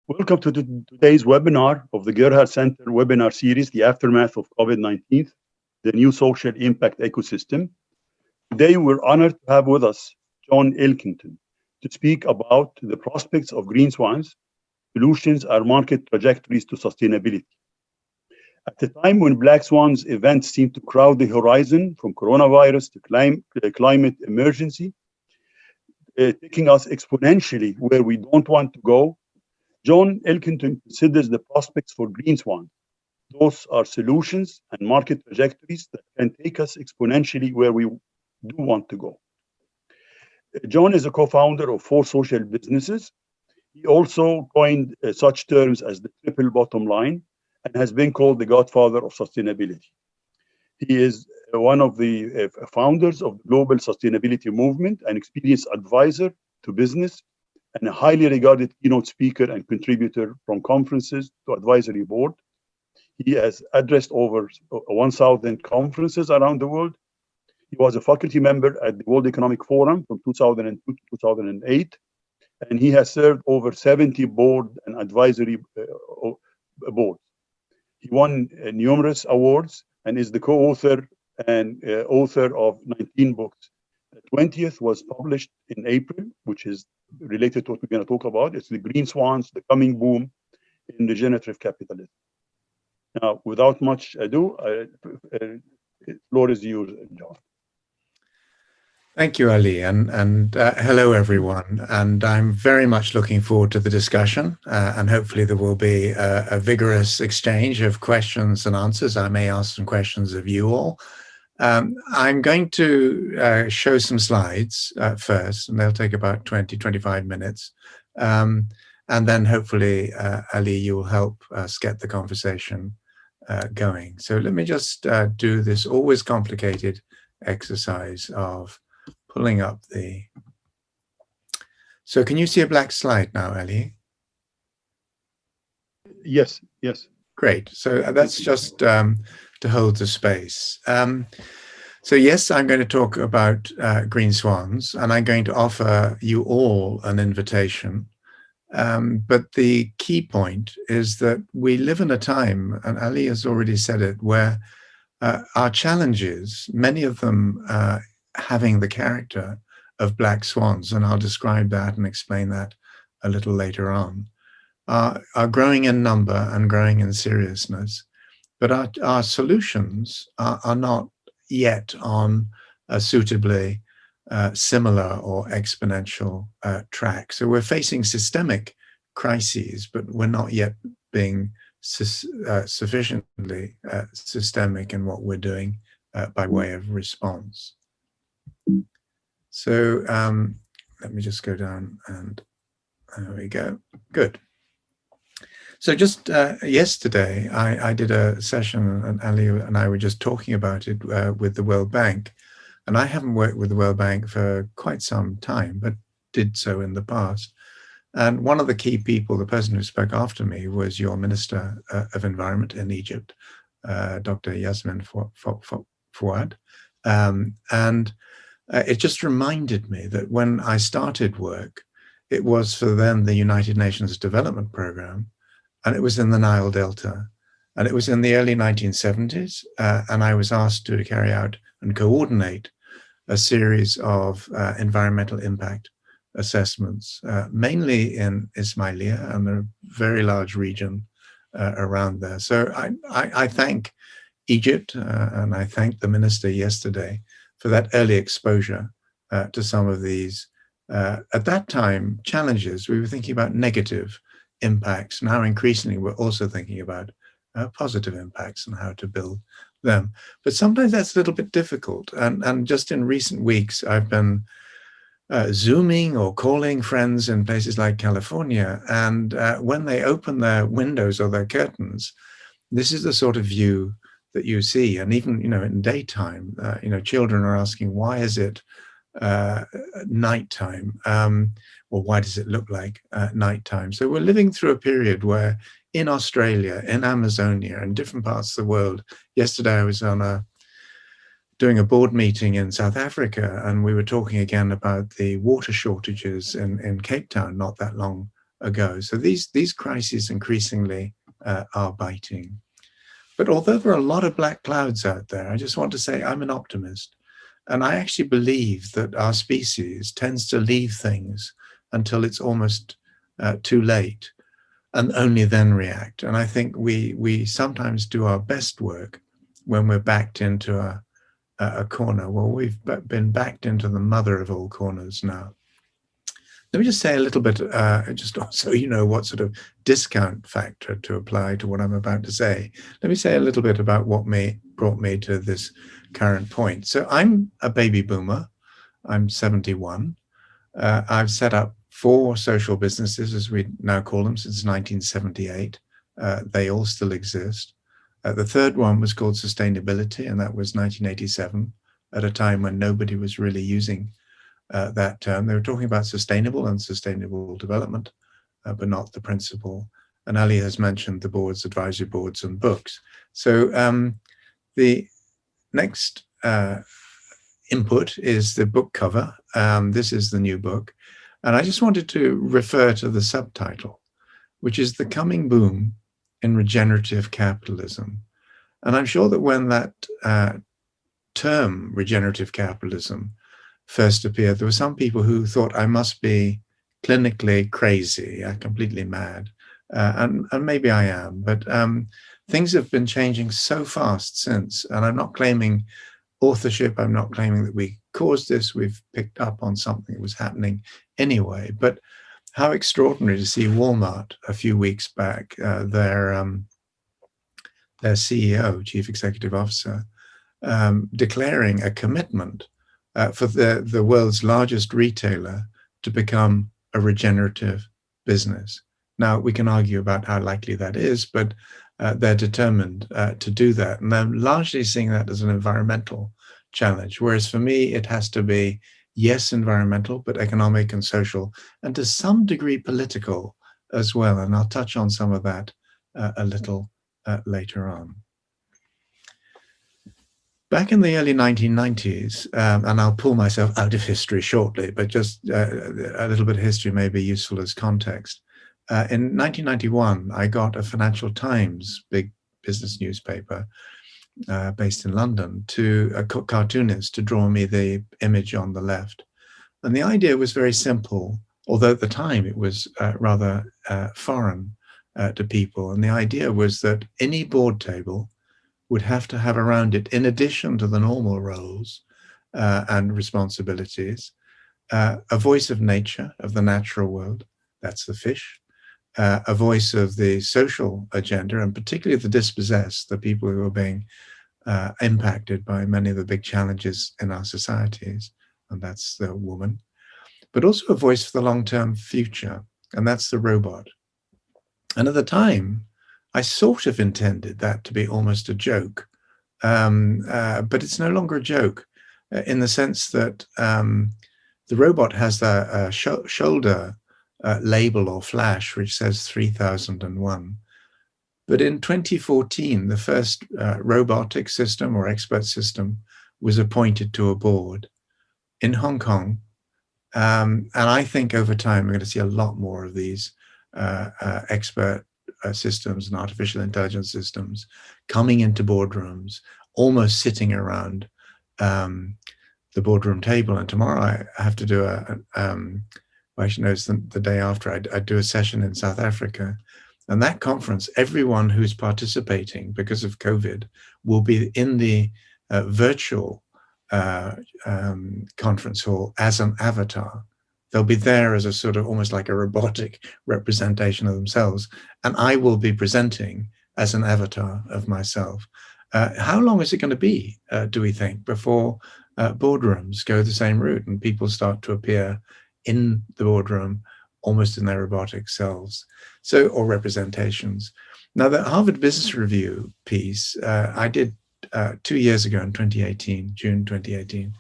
Welcome to today's webinar of the Gerhard Center webinar series, The Aftermath of COVID-19, the New Social Impact Ecosystem. Today, we're honored to have with us John Elkington to speak about the prospects of green swans, solutions and market trajectories to sustainability. At the time when Black Swans events seem to crowd the horizon, from coronavirus to climate emergency, taking us exponentially where we don't want to go, John Elkington considers the prospects for green swans. Those are solutions and market trajectories that can take us exponentially where we do want to go. John is a co-founder of 4 social businesses. He also coined such terms as the triple bottom line and has been called the godfather of sustainability. He is one of the founders of the global sustainability movement, an experienced advisor to business, and a highly regarded keynote speaker and contributor from conferences to advisory board. He has addressed over 1,000 conferences around the world. He was a faculty member at the World Economic Forum from 2002 to 2008, and he has served over 70 board and advisory boards. He won numerous awards and is the co-author and author of 19 books. The 20th was published in April, which is related to what we're going to talk about. It's the Green Swans, the coming boom in regenerative capitalism. Now, without much ado, the floor is yours, John. Thank you, Ali, and hello, everyone. And I'm very much looking forward to the discussion, and hopefully there will be a vigorous exchange of questions and answers. I may ask some questions of you all. I'm going to show some slides first, and they'll take about 20-25 minutes. And then hopefully, Ali, you'll help us get the conversation going. So let me just do this always complicated exercise of pulling up the... So can you see a black slide now, Ali? Yes, yes. Great. So that's just to hold the space. So yes, I'm going to talk about green swans, and I'm going to offer you all an invitation. But the key point is that we live in a time, and Ali has already said it, where our challenges, many of them having the character of black swans, and I'll describe that and explain that a little later on, are growing in number and growing in seriousness. But our solutions are not yet on a suitably similar or exponential track. So we're facing systemic crises, but we're not yet being sufficiently systemic in what we're doing by way of response. So let me just go down, and there we go. Good. So just yesterday, I did a session, and Ali and I were just talking about it with the World Bank. And I haven't worked with the World Bank for quite some time, but did so in the past. And one of the key people, the person who spoke after me, was your Minister of Environment in Egypt, Dr. Yasmin Fouad. And it just reminded me that when I started work, it was for then the United Nations Development Programme, and it was in the Nile Delta. And it was in the early 1970s, and I was asked to carry out and coordinate a series of environmental impact assessments, mainly in Ismailia and a very large region around there. So I thank Egypt, and I thank the minister yesterday for that early exposure to some of these, at that time, challenges. We were thinking about negative impacts. Now, increasingly, we're also thinking about positive impacts and how to build them. But sometimes that's a little bit difficult. And just in recent weeks, I've been Zooming or calling friends in places like California. And when they open their windows or their curtains, this is the sort of view that you see. And even, in daytime, children are asking, why is it nighttime? Or why does it look like nighttime? So we're living through a period where in Australia, in Amazonia, in different parts of the world. Yesterday I was on doing a board meeting in South Africa, and we were talking again about the water shortages in Cape Town not that long ago. So these crises increasingly are biting. But although there are a lot of black clouds out there, I just want to say I'm an optimist. And I actually believe that our species tends to leave things until it's almost too late and only then react. And I think we sometimes do our best work when we're backed into a corner. Well, we've been backed into the mother of all corners now. Let me just say a little bit, just so you know what sort of discount factor to apply to what I'm about to say. Let me say a little bit about what brought me to this current point. So I'm a baby boomer. I'm 71. I've set up 4 social businesses, as we now call them, since 1978. They all still exist. The third one was called Sustainability, and that was 1987, at a time when nobody was really using that term. They were talking about sustainable and sustainable development, but not the principle. And Ali has mentioned the boards, advisory boards, and books. So the next input is the book cover. This is the new book. And I just wanted to refer to the subtitle, which is The Coming Boom in Regenerative Capitalism. And I'm sure that when that term, regenerative capitalism, first appeared, there were some people who thought I must be clinically crazy, completely mad. And maybe I am, but things have been changing so fast since. And I'm not claiming authorship. I'm not claiming that we caused this. We've picked up on something that was happening anyway. But how extraordinary to see Walmart a few weeks back, their CEO, Chief Executive Officer, declaring a commitment for the world's largest retailer to become a regenerative business. Now, we can argue about how likely that is, but they're determined to do that. And I'm largely seeing that as an environmental challenge, whereas for me, it has to be, yes, environmental, but economic and social, and to some degree political as well. And I'll touch on some of that a little later on. Back in the early 1990s, and I'll pull myself out of history shortly, but just a little bit of history may be useful as context. In 1991, I got a Financial Times, big business newspaper based in London, to a cartoonist to draw me the image on the left. And the idea was very simple, although at the time it was rather foreign to people. And the idea was that any board table would have to have around it, in addition to the normal roles and responsibilities, a voice of nature, of the natural world, that's the fish, a voice of the social agenda, and particularly the dispossessed, the people who are being impacted by many of the big challenges in our societies, and that's the woman, but also a voice for the long-term future, and that's the robot. And at the time, I sort of intended that to be almost a joke, but it's no longer a joke in the sense that the robot has the shoulder label or flash which says 3001. But in 2014, the first robotic system or expert system was appointed to a board in Hong Kong. And I think over time, we're going to see a lot more of these expert systems and artificial intelligence systems coming into boardrooms, almost sitting around the boardroom table. And tomorrow I have to do actually no, it's the day after, I do a session in South Africa. And that conference, everyone who's participating because of COVID will be in the virtual conference hall as an avatar. They'll be there as a sort of almost like a robotic representation of themselves. And I will be presenting as an avatar of myself. How long is it going to be, do we think, before boardrooms go the same route and people start to appear in the boardroom almost in their robotic selves, or representations? Now, the Harvard Business Review piece I did 2 years ago in 2018, June 2018,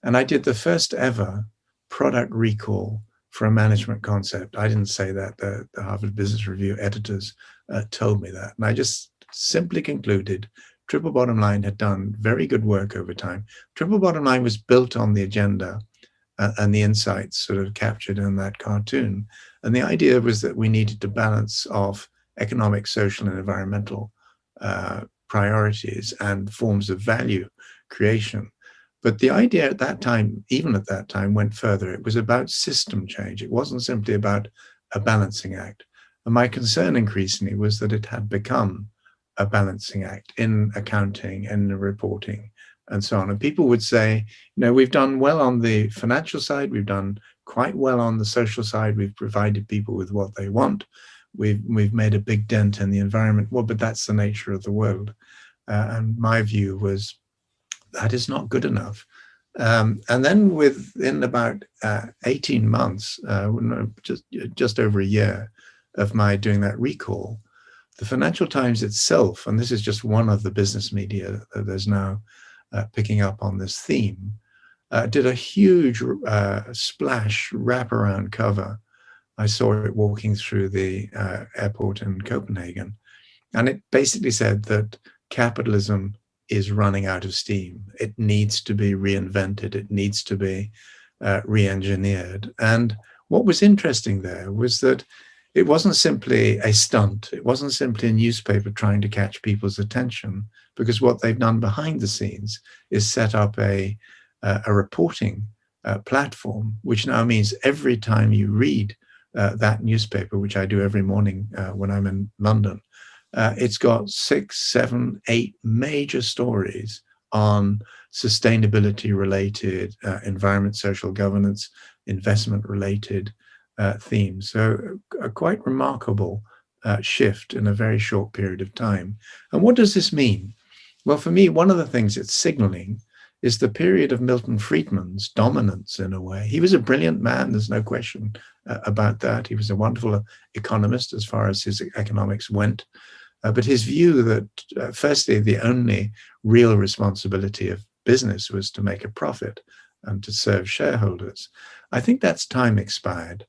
and I did the first ever product recall for a management concept. I didn't say that. The Harvard Business Review editors told me that. And I just simply concluded Triple Bottom Line had done very good work over time. Triple Bottom Line was built on the agenda and the insights sort of captured in that cartoon. And the idea was that we needed to balance off economic, social, and environmental priorities and forms of value creation. But the idea at that time, even at that time, went further. It was about system change. It wasn't simply about a balancing act. And my concern increasingly was that it had become a balancing act in accounting, in the reporting, and so on. And people would say, we've done well on the financial side, we've done quite well on the social side, we've provided people with what they want, we've made a big dent in the environment. Well, but that's the nature of the world. And my view was that is not good enough. And then within about 18 months, just over a year of my doing that recall, the Financial Times itself, and this is just one of the business media that is now picking up on this theme, did a huge splash wraparound cover. I saw it walking through the airport in Copenhagen. And it basically said that capitalism is running out of steam. It needs to be reinvented. It needs to be re-engineered. And what was interesting there was that it wasn't simply a stunt. It wasn't simply a newspaper trying to catch people's attention, because what they've done behind the scenes is set up a reporting platform, which now means every time you read that newspaper, which I do every morning when I'm in London, it's got 6, 7, 8 major stories on sustainability-related, environment, social governance, investment-related themes. So a quite remarkable shift in a very short period of time. And what does this mean? Well, for me, one of the things it's signaling is the period of Milton Friedman's dominance in a way. He was a brilliant man, there's no question about that. He was a wonderful economist as far as his economics went. But his view that, firstly, the only real responsibility of business was to make a profit and to serve shareholders, I think that's time expired.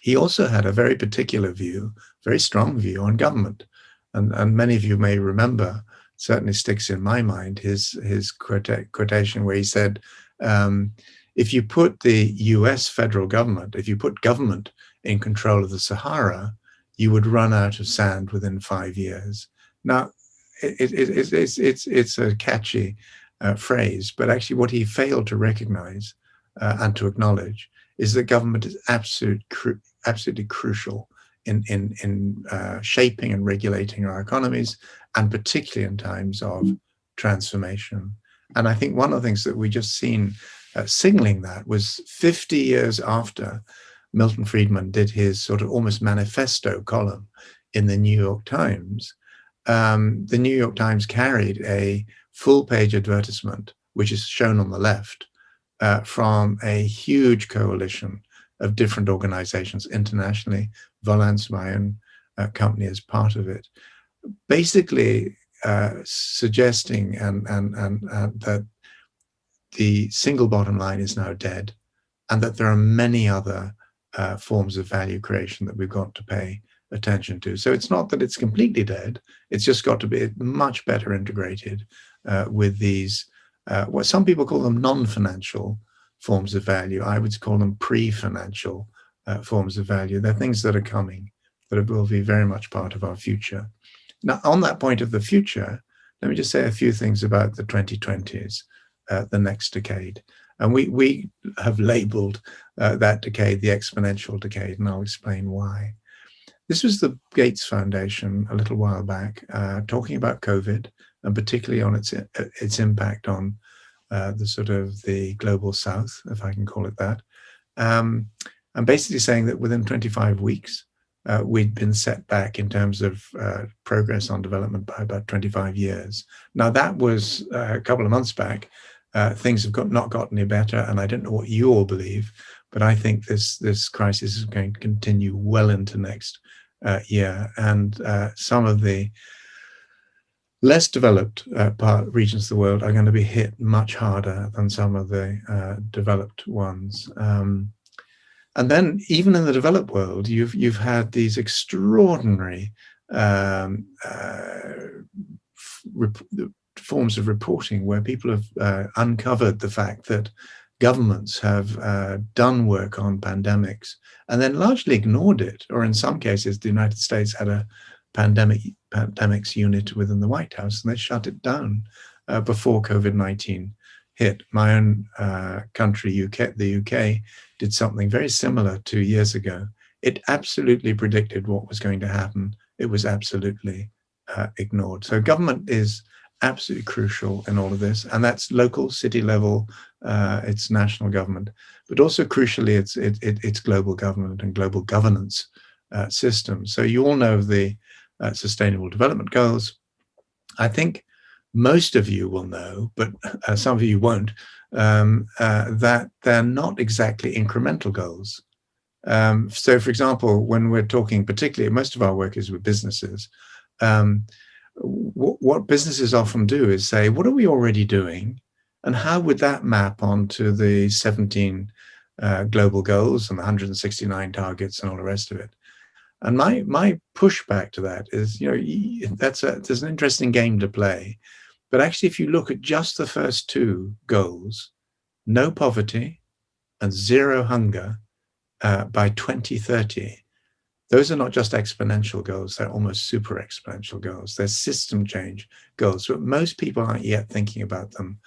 He also had a very particular view, very strong view on government. And many of you may remember, certainly sticks in my mind, his quotation where he said, if you put the US federal government, if you put government in control of the Sahara, you would run out of sand within 5 years. Now, it's a catchy phrase, but actually what he failed to recognize and to acknowledge is that government is absolutely crucial in shaping and regulating our economies, and particularly in times of transformation. And I think one of the things that we just seen signaling that was 50 years after Milton Friedman did his sort of almost manifesto column in the New York Times. The New York Times carried a full-page advertisement, which is shown on the left, from a huge coalition of different organizations internationally. Volans, my own company, is part of it, basically suggesting and that the single bottom line is now dead, and that there are many other forms of value creation that we've got to pay attention to. So it's not that it's completely dead, it's just got to be much better integrated with these, what some people call them non-financial forms of value. I would call them pre-financial forms of value. They're things that are coming, that will be very much part of our future. Now, on that point of the future, let me just say a few things about the 2020s, the next decade. And we have labeled that decade the exponential decade, and I'll explain why. This was the Gates Foundation a little while back, talking about COVID, and particularly on its impact on the sort of the global south, if I can call it that. And basically saying that within 25 weeks, we'd been set back in terms of progress on development by about 25 years. Now, that was a couple of months back. Things have not gotten any better, and I don't know what you all believe, but I think this crisis is going to continue well into next year. And some of the less developed regions of the world are going to be hit much harder than some of the developed ones. And then, even in the developed world, you've had these extraordinary forms of reporting where people have uncovered the fact that governments have done work on pandemics and then largely ignored it, or in some cases, the United States had a pandemics unit within the White House, and they shut it down before COVID-19 hit. My own country, the UK, did something very similar 2 years ago. It absolutely predicted what was going to happen. It was absolutely ignored. So government is absolutely crucial in all of this, and that's local, city level, it's national government, but also crucially, it's global government and global governance systems. So you all know the Sustainable Development Goals. I think most of you will know, but some of you won't, that they're not exactly incremental goals. So, for example, when we're talking, particularly, most of our work is with businesses. What businesses often do is say, what are we already doing? And how would that map onto the 17 global goals and the 169 targets and all the rest of it? And my pushback to that is, there's an interesting game to play. But actually, if you look at just the first two goals, no poverty and zero hunger by 2030, those are not just exponential goals, they're almost super exponential goals. They're system change goals, but most people aren't yet thinking about them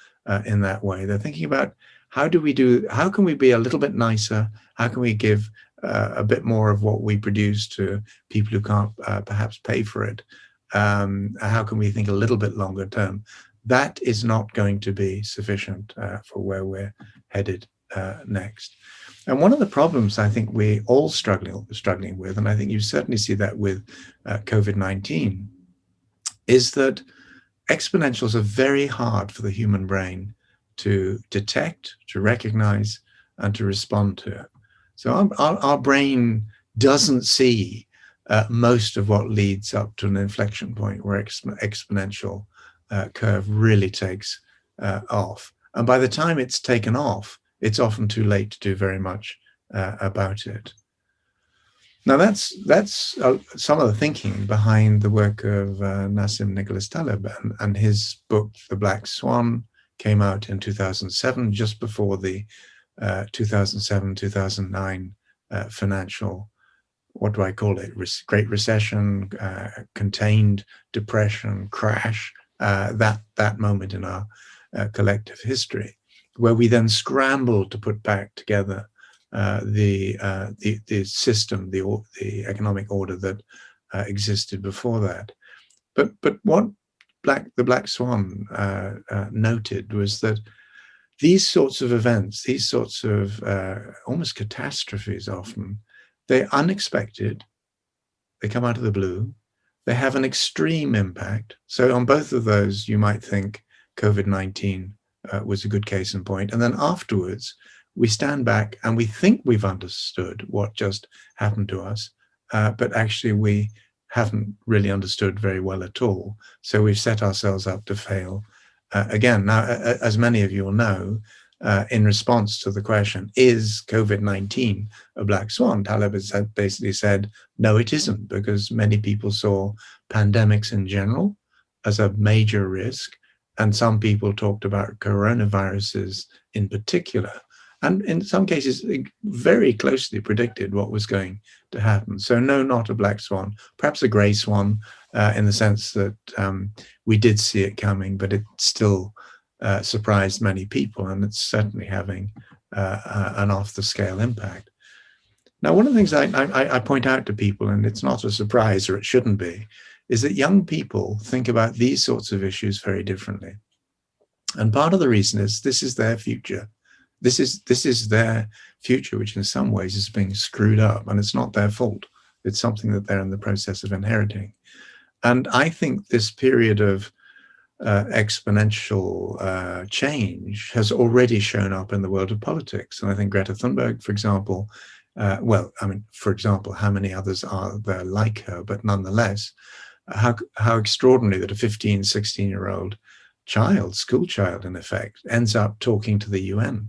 in that way. They're thinking about how can we be a little bit nicer? How can we give a bit more of what we produce to people who can't perhaps pay for it? How can we think a little bit longer term? That is not going to be sufficient for where we're headed next. And one of the problems I think we're all struggling with, and I think you certainly see that with COVID-19, is that exponentials are very hard for the human brain to detect, to recognize, and to respond to. So our brain doesn't see most of what leads up to an inflection point where exponential curve really takes off. And by the time it's taken off, it's often too late to do very much about it. Now, that's some of the thinking behind the work of Nassim Nicholas Taleb, and his book, The Black Swan, came out in 2007, just before the 2007-2009 financial, what do I call it, Great Recession, contained depression, crash, that moment in our collective history, where we then scrambled to put back together the system, the economic order that existed before that. But what the Black Swan noted was that these sorts of events, these sorts of almost catastrophes often, they're unexpected, they come out of the blue, they have an extreme impact. So on both of those, you might think COVID-19 was a good case in point. And then afterwards, we stand back and we think we've understood what just happened to us, but actually we haven't really understood very well at all. So we've set ourselves up to fail again. Now, as many of you will know, in response to the question, is COVID-19 a black swan? Taleb has basically said, no, it isn't, because many people saw pandemics in general as a major risk. And some people talked about coronaviruses in particular. And in some cases, very closely predicted what was going to happen. So no, not a black swan, perhaps a gray swan, in the sense that we did see it coming, but it still surprised many people, and it's certainly having an off-the-scale impact. Now, one of the things I point out to people, and it's not a surprise, or it shouldn't be, is that young people think about these sorts of issues very differently. And part of the reason is this is their future. This is their future, which in some ways is being screwed up, and it's not their fault. It's something that they're in the process of inheriting. And I think this period of exponential change has already shown up in the world of politics. And I think Greta Thunberg, for example, for example, how many others are there like her, but nonetheless, how extraordinary that a 15, 16-year-old child, school child in effect, ends up talking to the UN,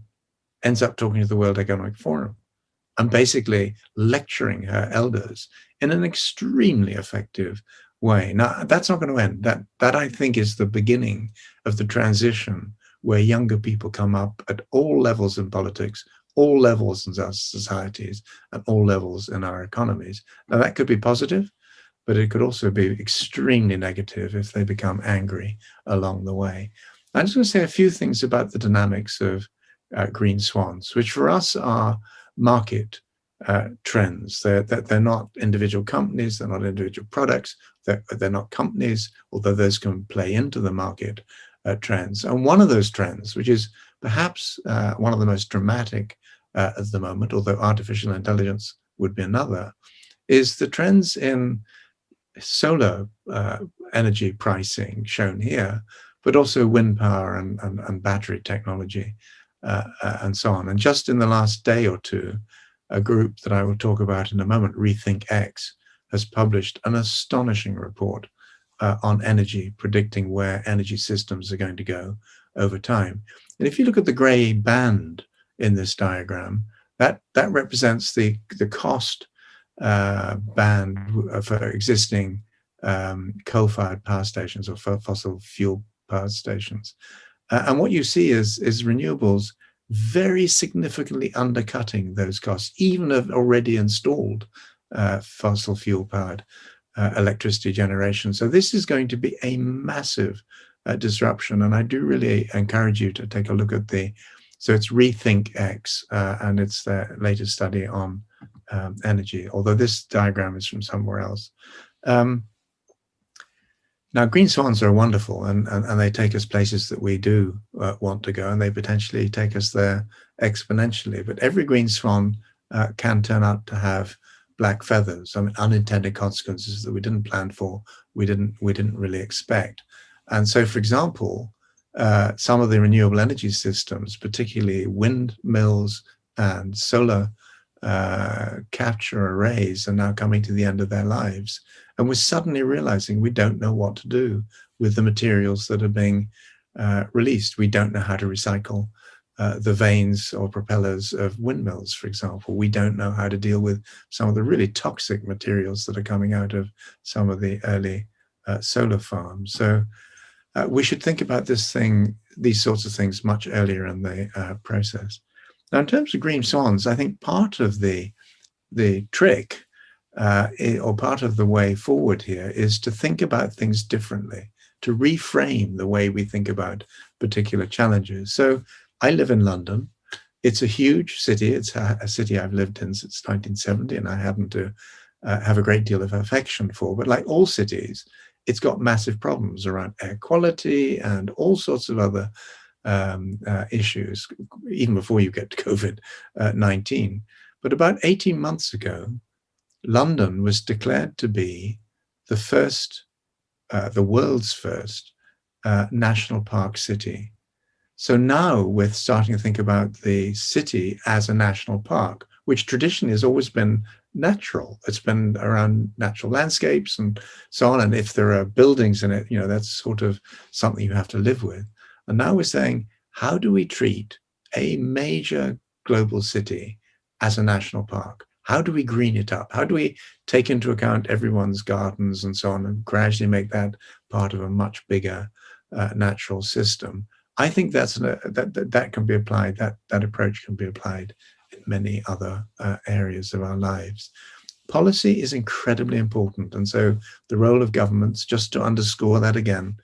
ends up talking to the World Economic Forum, and basically lecturing her elders in an extremely effective way. Now, that's not going to end. That I think is the beginning of the transition where younger people come up at all levels in politics, all levels in our societies, and all levels in our economies. Now, that could be positive, but it could also be extremely negative if they become angry along the way. I'm just going to say a few things about the dynamics of green swans, which for us are market trends. They're not individual companies, they're not individual products, they're not companies, although those can play into the market trends. And one of those trends, which is perhaps one of the most dramatic at the moment, although artificial intelligence would be another, is the trends in solar energy pricing shown here, but also wind power and battery technology and so on. And just in the last day or two, a group that I will talk about in a moment, Rethink X, has published an astonishing report on energy, predicting where energy systems are going to go over time. And if you look at the gray band in this diagram, that represents the cost band for existing coal-fired power stations or fossil fuel power stations. And what you see is renewables very significantly undercutting those costs, even of already installed fossil fuel powered electricity generation. So this is going to be a massive disruption. And I do really encourage you to take a look at so it's Rethink X, and it's their latest study on energy, although this diagram is from somewhere else. Now, green swans are wonderful, and they take us places that we do want to go, and they potentially take us there exponentially. But every green swan can turn out to have black feathers. I mean, unintended consequences that we didn't plan for, we didn't really expect. And so, for example, some of the renewable energy systems, particularly windmills and solar capture arrays, are now coming to the end of their lives. And we're suddenly realizing we don't know what to do with the materials that are being released. We don't know how to recycle the vanes or propellers of windmills, for example. We don't know how to deal with some of the really toxic materials that are coming out of some of the early solar farms. So we should think about these sorts of things much earlier in the process. Now, in terms of green swans, I think part of the trick or part of the way forward here is to think about things differently, to reframe the way we think about particular challenges. So I live in London. It's a huge city. It's a city I've lived in since 1970, and I happen to have a great deal of affection for. But like all cities, it's got massive problems around air quality and all sorts of other issues, even before you get to COVID-19. But about 18 months ago, London was declared to be the world's first national park city. So now we're starting to think about the city as a national park, which traditionally has always been natural. It's been around natural landscapes and so on. And if there are buildings in it, that's sort of something you have to live with. And now we're saying, how do we treat a major global city as a national park? How do we green it up? How do we take into account everyone's gardens and so on and gradually make that part of a much bigger natural system? I think that can be applied, that approach can be applied in many other areas of our lives. Policy is incredibly important. And so the role of governments, just to underscore that again,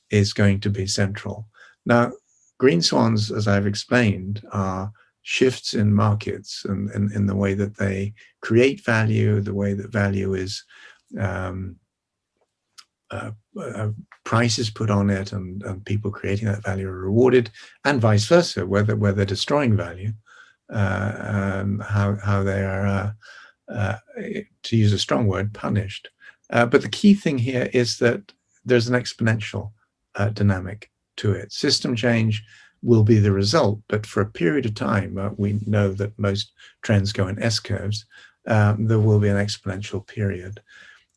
is going to be central. Now, green swans, as I've explained, are shifts in markets and in the way that they create value, the way that value is prices put on it, and people creating that value are rewarded, and vice versa, where they're destroying value, how they are, to use a strong word, punished. But the key thing here is that there's an exponential dynamic to it. System change will be the result, but for a period of time, we know that most trends go in S-curves, there will be an exponential period.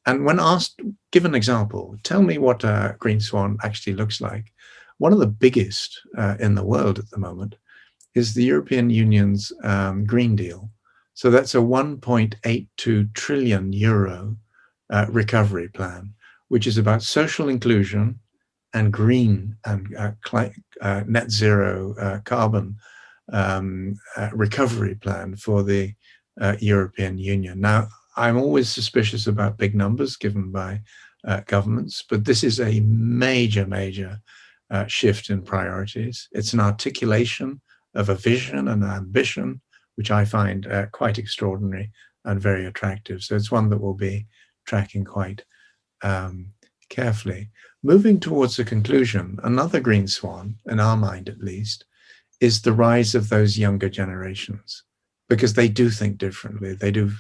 And when asked, give an example, tell me what a green swan actually looks like. One of the biggest in the world at the moment is the European Union's Green Deal. So that's a 1.82 trillion euro recovery plan, which is about social inclusion and green and net zero carbon recovery plan for the European Union. Now, I'm always suspicious about big numbers given by governments, but this is a major shift in priorities. It's an articulation of a vision and an ambition, which I find quite extraordinary and very attractive. So it's one that we'll be tracking quite carefully. Moving towards the conclusion, another green swan, in our mind at least, is the rise of those younger generations, because they do think differently. They do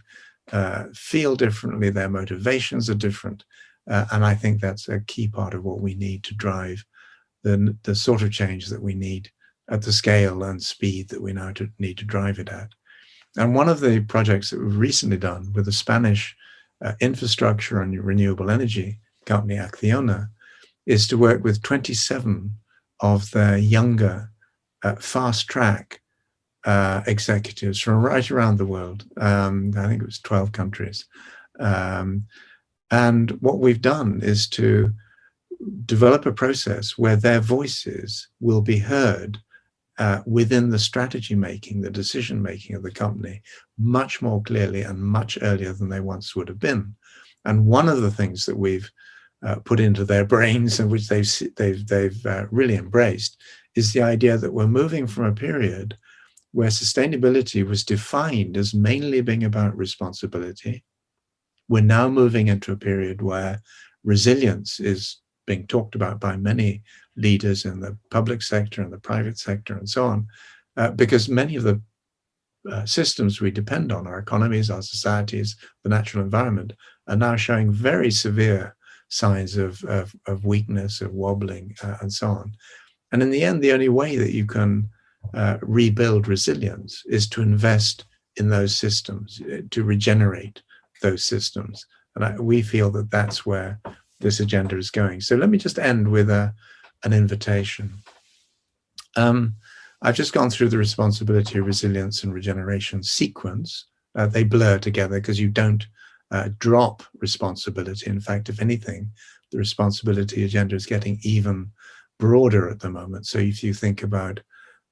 feel differently. Their motivations are different. And I think that's a key part of what we need to drive the sort of change that we need at the scale and speed that we now need to drive it at. And one of the projects that we've recently done with the Spanish infrastructure and renewable energy company Acciona is to work with 27 of the younger fast track executives from right around the world. I think it was 12 countries. And what we've done is to develop a process where their voices will be heard within the strategy making, the decision making of the company much more clearly and much earlier than they once would have been. And one of the things that we've put into their brains and which they've really embraced is the idea that we're moving from a period where sustainability was defined as mainly being about responsibility. We're now moving into a period where resilience is being talked about by many leaders in the public sector and the private sector and so on, because many of the systems we depend on, our economies, our societies, the natural environment, are now showing very severe signs of weakness, of wobbling, and so on. And in the end, the only way that you can rebuild resilience is to invest in those systems, to regenerate those systems. And we feel that that's where this agenda is going. So let me just end with an invitation. I've just gone through the responsibility, resilience, and regeneration sequence. They blur together because you don't drop responsibility. In fact, if anything, the responsibility agenda is getting even broader at the moment. So if you think about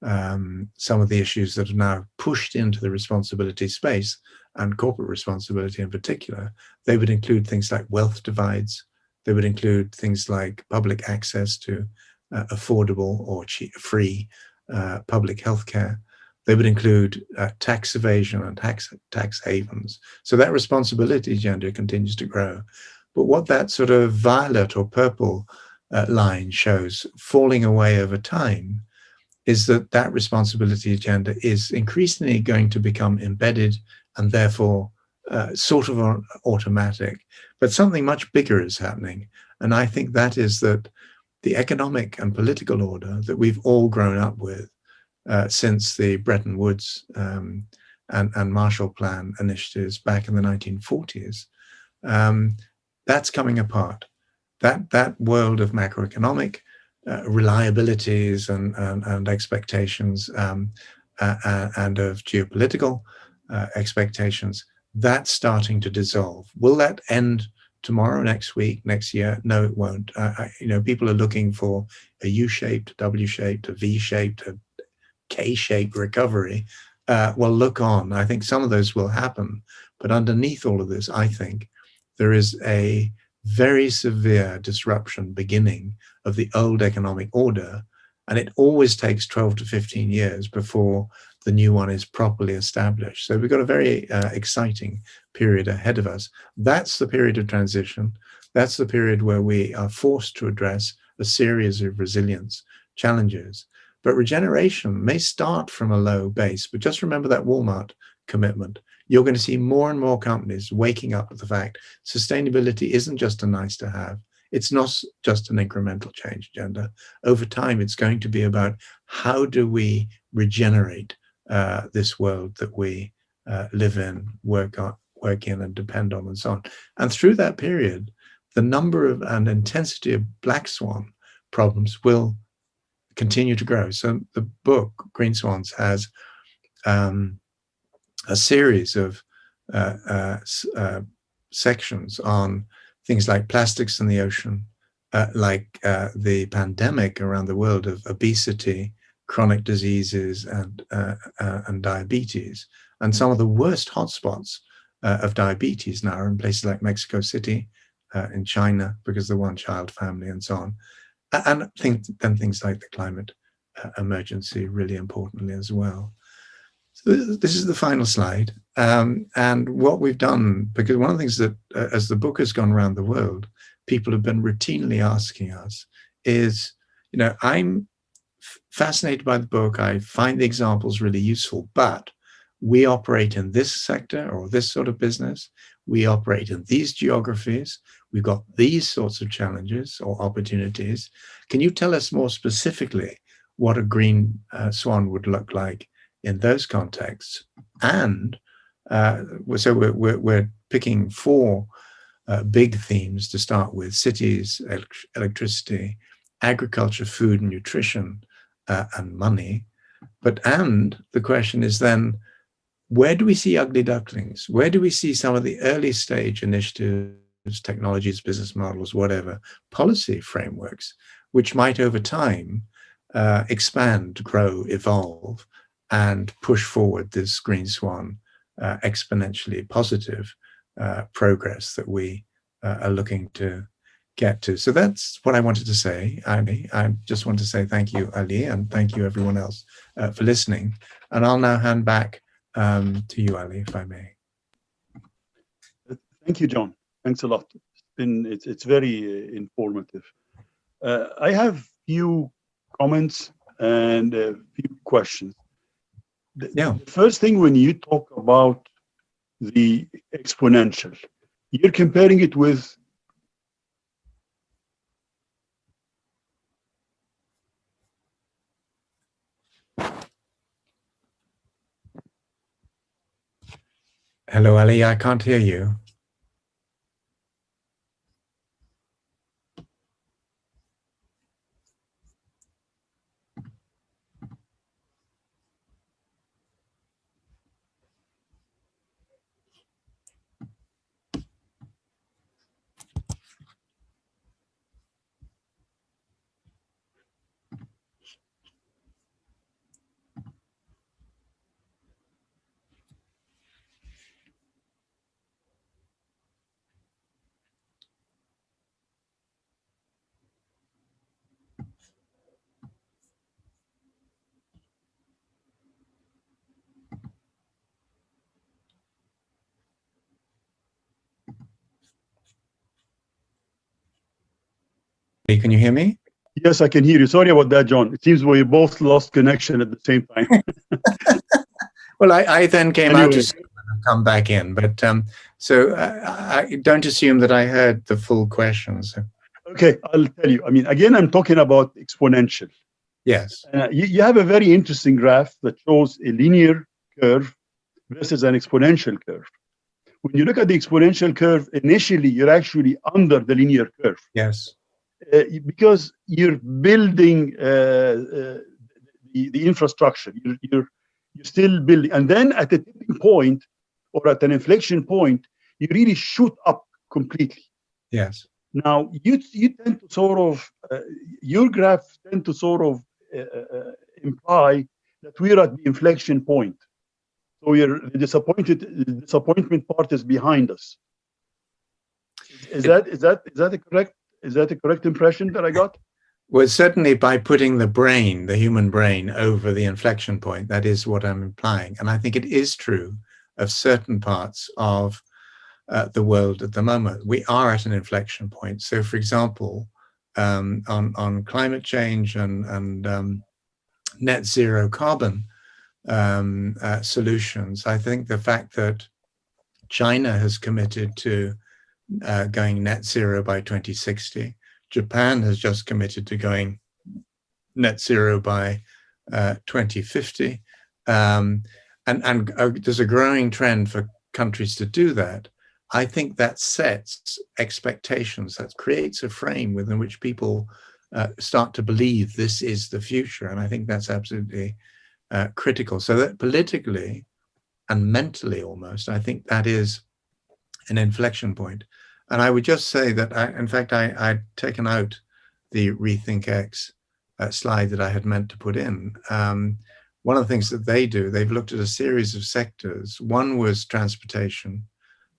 some of the issues that are now pushed into the responsibility space, and corporate responsibility in particular, they would include things like wealth divides. They would include things like public access to affordable or free public healthcare. They would include tax evasion and tax havens. So that responsibility agenda continues to grow. But what that sort of violet or purple line shows falling away over time is that responsibility agenda is increasingly going to become embedded and therefore sort of automatic. But something much bigger is happening. And I think that is that the economic and political order that we've all grown up with since the Bretton Woods and Marshall Plan initiatives back in the 1940s, that's coming apart. That world of macroeconomic reliabilities and expectations and of geopolitical expectations, that's starting to dissolve. Will that end tomorrow, next week, next year? No, it won't. People are looking for a U-shaped, W-shaped, a V-shaped, a K-shaped recovery. Well, look on. I think some of those will happen. But underneath all of this, I think there is a very severe disruption beginning of the old economic order. And it always takes 12 to 15 years before the new one is properly established. So we've got a very exciting period ahead of us. That's the period of transition. That's the period where we are forced to address a series of resilience challenges. But regeneration may start from a low base, but just remember that Walmart commitment. You're going to see more and more companies waking up to the fact sustainability isn't just a nice to have. It's not just an incremental change agenda. Over time, it's going to be about how do we regenerate this world that we live in, work in, and depend on, and so on. And through that period, the number of and intensity of black swan problems will continue to grow. So the book Green Swans has a series of sections on things like plastics in the ocean, like the pandemic around the world of obesity, chronic diseases, and diabetes. And some of the worst hotspots of diabetes now are in places like Mexico City, in China, because of the one-child family and so on. And things like the climate emergency, really importantly as well. So this is the final slide. And what we've done, because one of the things that, as the book has gone around the world, people have been routinely asking us is, I'm fascinated by the book. I find the examples really useful, but we operate in this sector or this sort of business. We operate in these geographies. We've got these sorts of challenges or opportunities. Can you tell us more specifically what a green swan would look like in those contexts? And so we're picking 4 big themes to start with: cities, electricity, agriculture, food and nutrition, and money. And the question is then, where do we see ugly ducklings? Where do we see some of the early stage initiatives, technologies, business models, whatever, policy frameworks, which might over time expand, grow, evolve, and push forward this green swan exponentially positive progress that we are looking to get to? So that's what I wanted to say, Ali. I just want to say thank you, Ali, and thank you everyone else for listening. And I'll now hand back to you, Ali, if I may. Thank you, John. Thanks a lot. It's very informative. I have few comments and a few questions. The first thing, when you talk about the exponential, you're comparing it with Hello, Ali, I can't hear you. Can you hear me? Yes, I can hear you. Sorry about that, John. It seems we both lost connection at the same time. Well, I then came out to come back in, but so I don't assume that I heard the full question. So. Okay, I'll tell you. I mean, again, I'm talking about exponential. Yes. You have a very interesting graph that shows a linear curve versus an exponential curve. When you look at the exponential curve, initially, you're actually under the linear curve. Yes. Because you're building the infrastructure. You're still building. And then at a tipping point or at an inflection point, you really shoot up completely. Yes. Now, you tend to sort of, your graphs tend to sort of imply that we're at the inflection point. So the disappointment part is behind us. Is that a correct impression that I got? Well, certainly by putting the human brain over the inflection point, that is what I'm implying. And I think it is true of certain parts of the world at the moment. We are at an inflection point. So, for example, on climate change and net zero carbon solutions, I think the fact that China has committed to going net zero by 2060, Japan has just committed to going net zero by 2050, and there's a growing trend for countries to do that. I think that sets expectations, that creates a frame within which people start to believe this is the future. And I think that's absolutely critical. So that politically and mentally almost, I think that is an inflection point. And I would just say that, in fact, I'd taken out the Rethink X slide that I had meant to put in. One of the things that they do, they've looked at a series of sectors. One was transportation.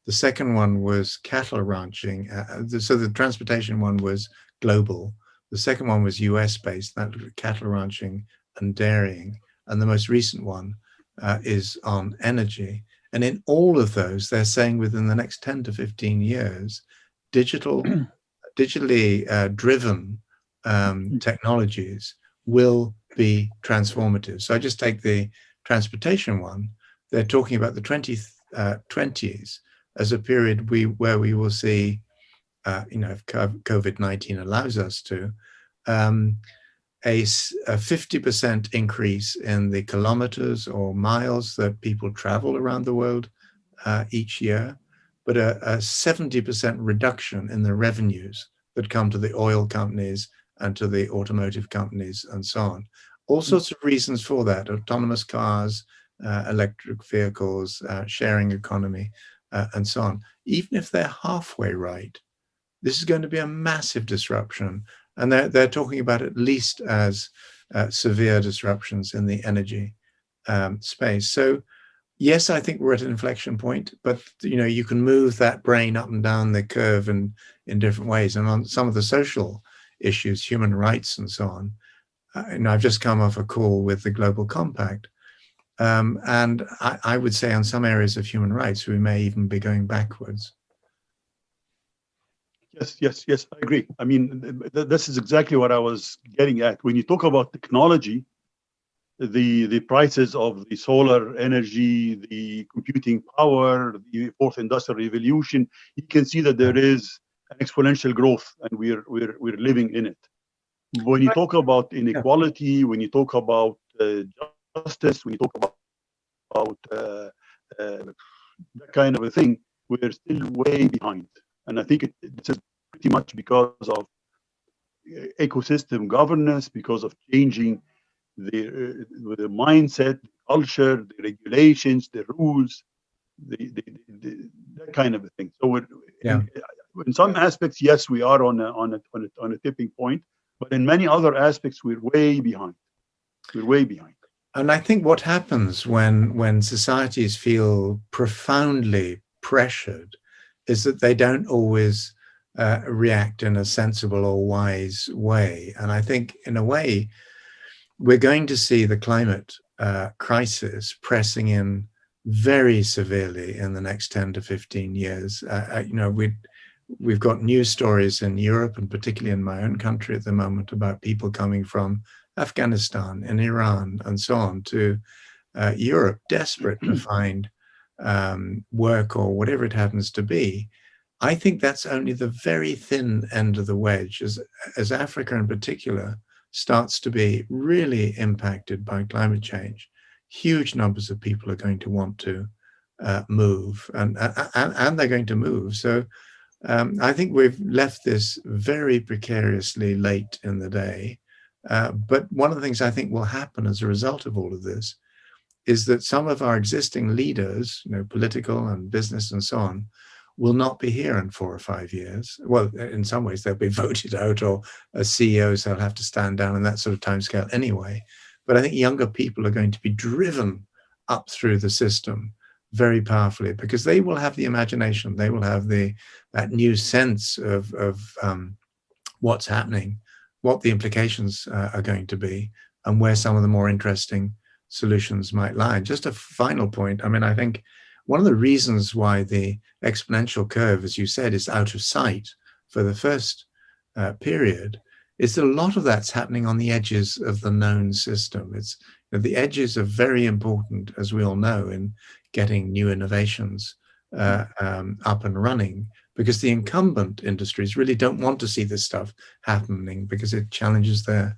The second one was cattle ranching. So the transportation one was global. The second one was US-based, that looked at cattle ranching and dairying. And the most recent one is on energy. And in all of those, they're saying within the next 10 to 15 years, digitally driven technologies will be transformative. So I just take the transportation one. They're talking about the 2020s as a period where we will see, if COVID-19 allows us to, a 50% increase in the kilometers or miles that people travel around the world each year, but a 70% reduction in the revenues that come to the oil companies and to the automotive companies and so on. All sorts of reasons for that: autonomous cars, electric vehicles, sharing economy, and so on. Even if they're halfway right, this is going to be a massive disruption. And they're talking about at least as severe disruptions in the energy space. So yes, I think we're at an inflection point, but you can move that brain up and down the curve in different ways. And on some of the social issues, human rights and so on, I've just come off a call with the Global Compact. And I would say on some areas of human rights, we may even be going backwards. Yes, I agree. I mean, this is exactly what I was getting at. When you talk about technology, the prices of the solar energy, the computing power, the fourth industrial revolution, you can see that there is an exponential growth, and we're living in it. When you talk about inequality, when you talk about justice, when you talk about that kind of a thing, we're still way behind. And I think it's pretty much because of ecosystem governance, because of changing the mindset, the culture, the regulations, the rules, that kind of a thing. So in some aspects, yes, we are on a tipping point, but in many other aspects, we're way behind. We're way behind. And I think what happens when societies feel profoundly pressured is that they don't always react in a sensible or wise way. And I think, in a way, we're going to see the climate crisis pressing in very severely in the next 10 to 15 years. We've got news stories in Europe, and particularly in my own country at the moment, about people coming from Afghanistan and Iran and so on to Europe, desperate to find work or whatever it happens to be. I think that's only the very thin end of the wedge, as Africa in particular starts to be really impacted by climate change. Huge numbers of people are going to want to move, and they're going to move. So I think we've left this very precariously late in the day. But one of the things I think will happen as a result of all of this is that some of our existing leaders, political and business and so on, will not be here in 4 or 5 years. Well, in some ways they'll be voted out, or as CEOs they'll have to stand down in that sort of timescale anyway. But I think younger people are going to be driven up through the system very powerfully, because they will have the imagination, they will have that new sense of what's happening, what the implications are going to be, and where some of the more interesting solutions might lie. And just a final point, I think one of the reasons why the exponential curve, as you said, is out of sight for the first period is that a lot of that's happening on the edges of the known system. It's the edges are very important, as we all know, in getting new innovations up and running, because the incumbent industries really don't want to see this stuff happening because it challenges their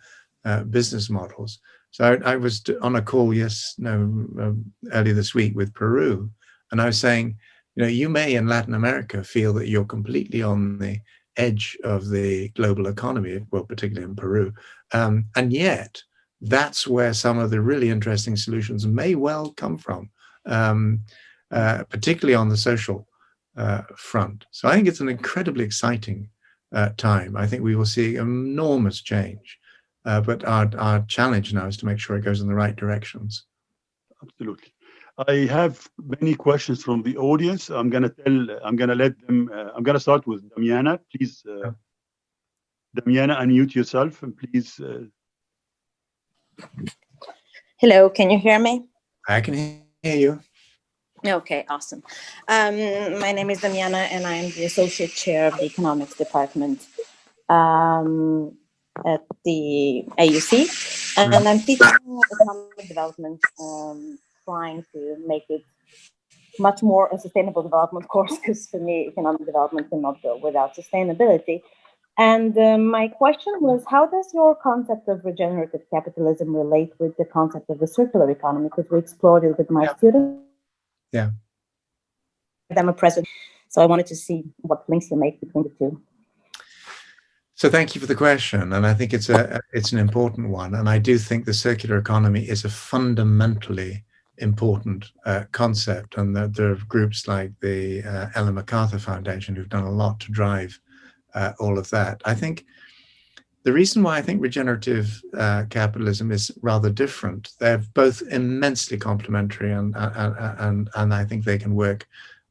business models. So I was on a call earlier this week with Peru, and I was saying, you may in Latin America feel that you're completely on the edge of the global economy, well, particularly in Peru, and yet that's where some of the really interesting solutions may well come from, particularly on the social front. So I think it's an incredibly exciting time. I think we will see enormous change, but our challenge now is to make sure it goes in the right directions. Absolutely. I have many questions from the audience. I'm gonna let them. I'm gonna start with Damiana. Please, Damiana, unmute yourself and please. Hello, can you hear me? I can hear you. Okay, awesome. My name is Damiana, and I'm the Associate Chair of the Economics Department at the AUC. And I'm teaching economic development, trying to make it much more a sustainable development course, because for me, economic development cannot go without sustainability. And my question was, how does your concept of regenerative capitalism relate with the concept of the circular economy? Because we explored it with my students. Yeah. I'm a president, so I wanted to see what links you make between the two. So thank you for the question, and I think it's an important one. And I do think the circular economy is a fundamentally important concept, and there are groups like the Ellen MacArthur Foundation who've done a lot to drive all of that. I think the reason why I think regenerative capitalism is rather different, they're both immensely complementary, and I think they can work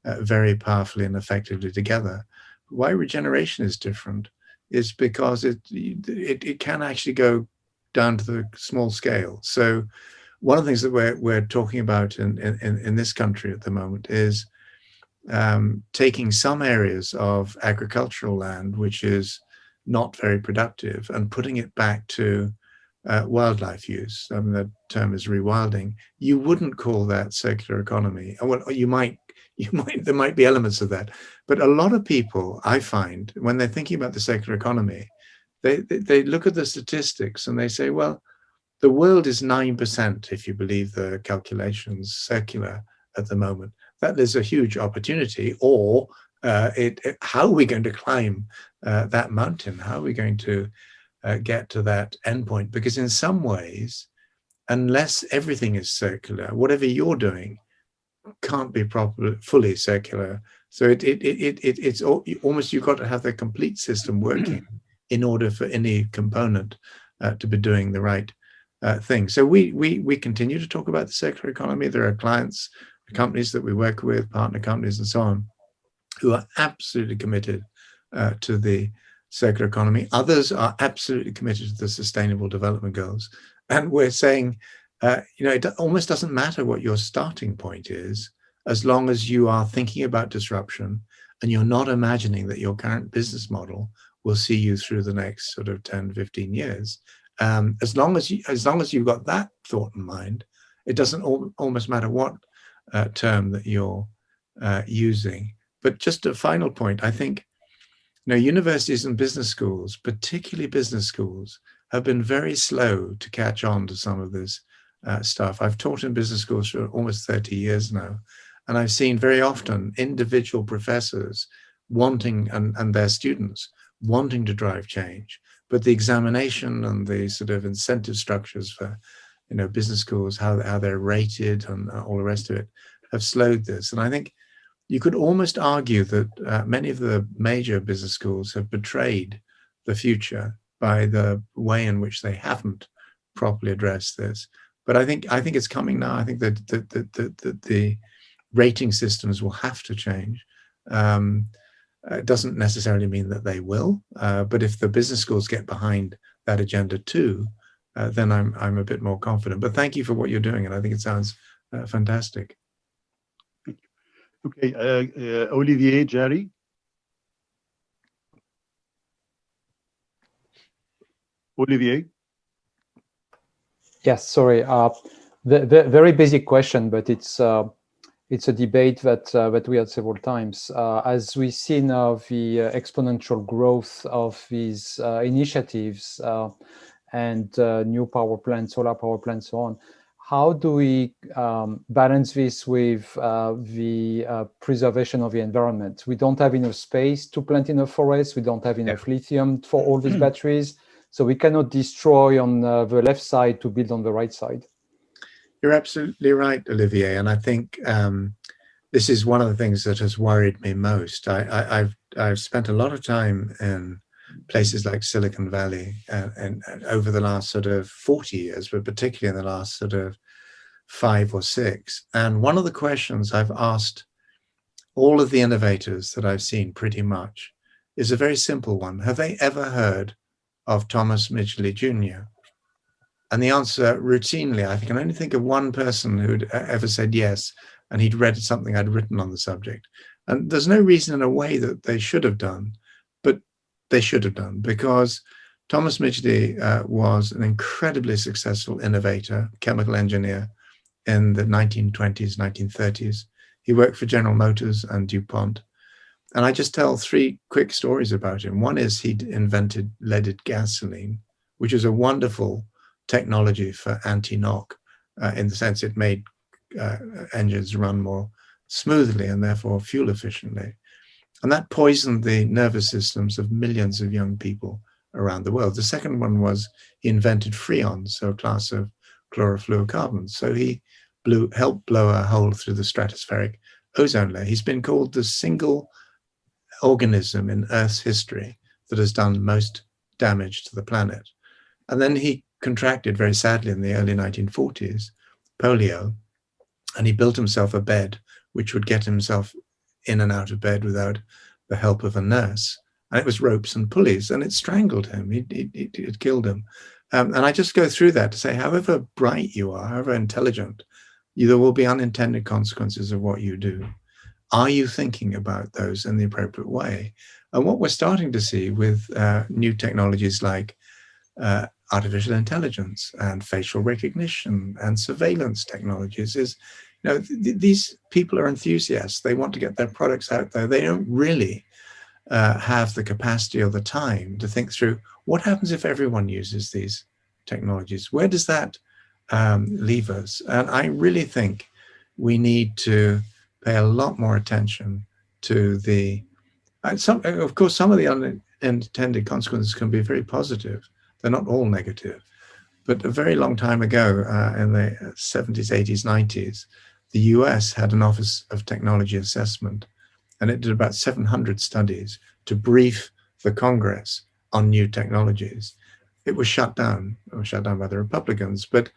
very powerfully and effectively together. Why regeneration is different is because it can actually go down to the small scale. So one of the things that we're talking about in this country at the moment is taking some areas of agricultural land, which is not very productive, and putting it back to wildlife use. I mean, the term is rewilding. You wouldn't call that circular economy. Well, there might be elements of that, but a lot of people, I find, when they're thinking about the circular economy, they look at the statistics and they say, well, the world is 9%, if you believe the calculations, circular at the moment. That there's a huge opportunity, or how are we going to climb that mountain? How are we going to get to that endpoint? Because in some ways, unless everything is circular, whatever you're doing can't be fully circular. So it's almost, you've got to have the complete system working in order for any component to be doing the right thing. So we continue to talk about the circular economy. There are clients, companies that we work with, partner companies and so on, who are absolutely committed to the circular economy. Others are absolutely committed to the Sustainable Development Goals. And we're saying, it almost doesn't matter what your starting point is, as long as you are thinking about disruption and you're not imagining that your current business model will see you through the next sort of 10, 15 years. As long as you've got that thought in mind, it doesn't almost matter what term that you're using. But just a final point, I think, universities and business schools, particularly business schools, have been very slow to catch on to some of this stuff. I've taught in business schools for almost 30 years now, and I've seen very often individual professors wanting, and their students wanting to drive change, but the examination and the sort of incentive structures for business schools, how they're rated and all the rest of it, have slowed this. And I think you could almost argue that many of the major business schools have betrayed the future by the way in which they haven't properly addressed this. But I think it's coming now. I think that the rating systems will have to change. It doesn't necessarily mean that they will, but if the business schools get behind that agenda too, then I'm a bit more confident. But thank you for what you're doing, and I think it sounds fantastic. Okay, Olivier Jarry. Olivier. Yes, sorry. The very basic question, but it's a debate that we had several times. As we see now the exponential growth of these initiatives and new power plants, solar power plants, so on, how do we balance this with the preservation of the environment? We don't have enough space to plant enough forests. We don't have enough lithium for all these batteries. So we cannot destroy on the left side to build on the right side. You're absolutely right, Olivier. And I think this is one of the things that has worried me most. I've spent a lot of time in places like Silicon Valley and over the last sort of 40 years, but particularly in the last sort of 5 or 6. And one of the questions I've asked all of the innovators that I've seen pretty much is a very simple one. Have they ever heard of Thomas Midgley Jr.? And the answer routinely, I can only think of one person who'd ever said yes, and he'd read something I'd written on the subject. And there's no reason in a way that they should have done, but they should have done, because Thomas Midgley was an incredibly successful innovator, chemical engineer in the 1920s, 1930s. He worked for General Motors and DuPont. And I just tell 3 quick stories about him. One is he'd invented leaded gasoline, which is a wonderful technology for anti-knock, in the sense it made engines run more smoothly and therefore fuel efficiently. And that poisoned the nervous systems of millions of young people around the world. The second one was he invented freons, so a class of chlorofluorocarbons. So he helped blow a hole through the stratospheric ozone layer. He's been called the single organism in Earth's history that has done most damage to the planet. And then he contracted very sadly in the early 1940s polio, and he built himself a bed which would get himself in and out of bed without the help of a nurse. And it was ropes and pulleys, and it strangled him. It killed him. And I just go through that to say, however bright you are, however intelligent, there will be unintended consequences of what you do. Are you thinking about those in the appropriate way? And what we're starting to see with new technologies like artificial intelligence and facial recognition and surveillance technologies is, these people are enthusiasts. They want to get their products out there. They don't really have the capacity or the time to think through what happens if everyone uses these technologies. Where does that leave us? And I really think we need to pay a lot more attention to of course, some of the unintended consequences can be very positive. They're not all negative. But a very long time ago, in the 70s, 80s, 90s, the US had an Office of Technology Assessment, and it did about 700 studies to brief the Congress on new technologies. It was shut down. It was shut down by the Republicans. But